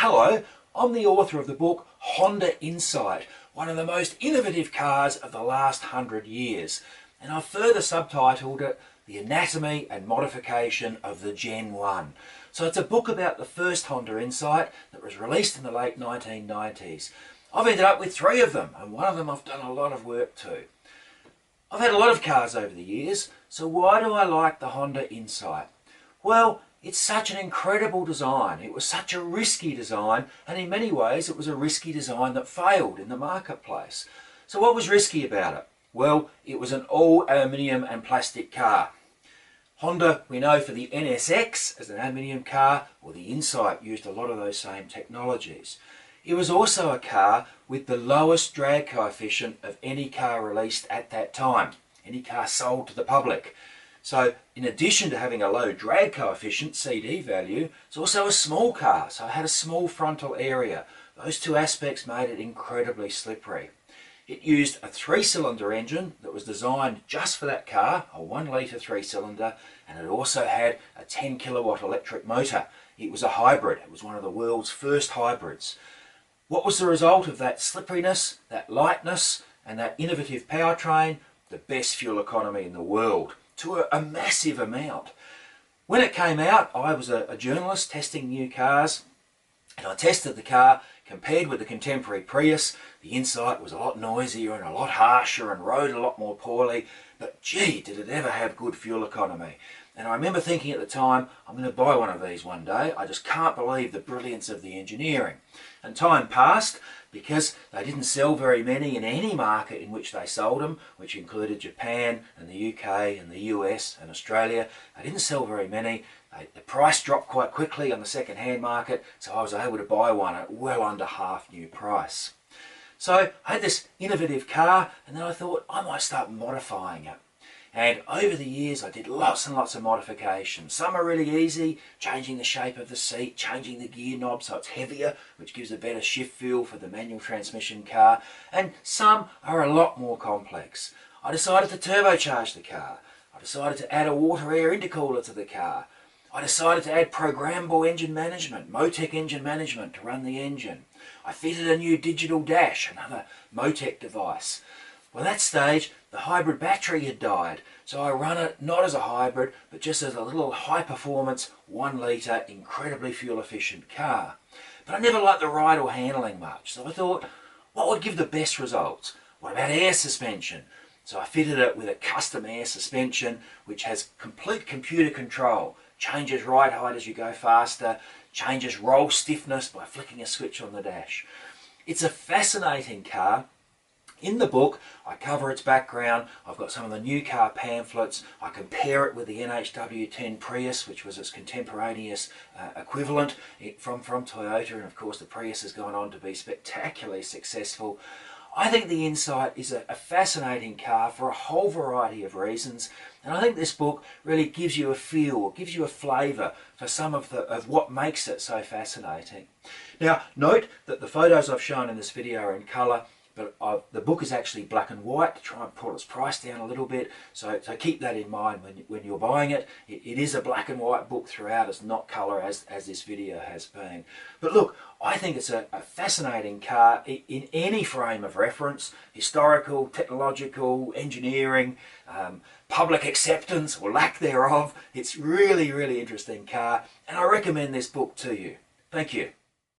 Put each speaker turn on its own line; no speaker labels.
Hello, I'm the author of the book Honda Insight, one of the most innovative cars of the last 100 years. And I've further subtitled it The Anatomy and Modification of the Gen 1. So it's a book about the first Honda Insight that was released in the late 1990s. I've ended up with 3 of them, and one of them I've done a lot of work to. I've had a lot of cars over the years, so why do I like the Honda Insight? Well, it's such an incredible design. It was such a risky design, and in many ways it was a risky design that failed in the marketplace. So what was risky about it? Well, it was an all aluminium and plastic car. Honda, we know for the NSX as an aluminium car, or the Insight used a lot of those same technologies. It was also a car with the lowest drag coefficient of any car released at that time, any car sold to the public. So in addition to having a low drag coefficient, CD value, it's also a small car, so it had a small frontal area. Those 2 aspects made it incredibly slippery. It used a 3-cylinder engine that was designed just for that car, a 1-litre 3-cylinder, and it also had a 10 kilowatt electric motor. It was a hybrid. It was one of the world's first hybrids. What was the result of that slipperiness, that lightness, and that innovative powertrain? The best fuel economy in the world, to a massive amount. When it came out, I was a journalist testing new cars, and I tested the car compared with the contemporary Prius. The Insight was a lot noisier and a lot harsher and rode a lot more poorly, but gee, did it ever have good fuel economy. And I remember thinking at the time, I'm going to buy one of these one day. I just can't believe the brilliance of the engineering. And time passed, because they didn't sell very many in any market in which they sold them, which included Japan and the UK and the US and Australia. They didn't sell very many. The price dropped quite quickly on the second-hand market, so I was able to buy one at well under half new price. So I had this innovative car, and then I thought I might start modifying it. And over the years I did lots and lots of modifications. Some are really easy, changing the shape of the seat, changing the gear knob so it's heavier, which gives a better shift feel for the manual transmission car. And some are a lot more complex. I decided to turbocharge the car. I decided to add a water-air intercooler to the car. I decided to add programmable engine management, Motec engine management to run the engine. I fitted a new digital dash, another Motec device. Well, at that stage, the hybrid battery had died, so I run it not as a hybrid, but just as a little high-performance, 1-litre, incredibly fuel-efficient car. But I never liked the ride or handling much, so I thought, what would give the best results? What about air suspension? So I fitted it with a custom air suspension, which has complete computer control, changes ride height as you go faster, changes roll stiffness by flicking a switch on the dash. It's a fascinating car. In the book, I cover its background. I've got some of the new car pamphlets. I compare it with the NHW10 Prius, which was its contemporaneous equivalent from Toyota, and of course the Prius has gone on to be spectacularly successful. I think the Insight is a fascinating car for a whole variety of reasons, and I think this book really gives you a feel, gives you a flavour for some of what makes it so fascinating. Now, note that the photos I've shown in this video are in colour, but the book is actually black and white to try and pull its price down a little bit, so keep that in mind when you're buying it. It is a black and white book throughout, it's not colour as this video has been. But look, I think it's a fascinating car in any frame of reference, historical, technological, engineering, public acceptance or lack thereof. It's really, really interesting car, and I recommend this book to you. Thank you.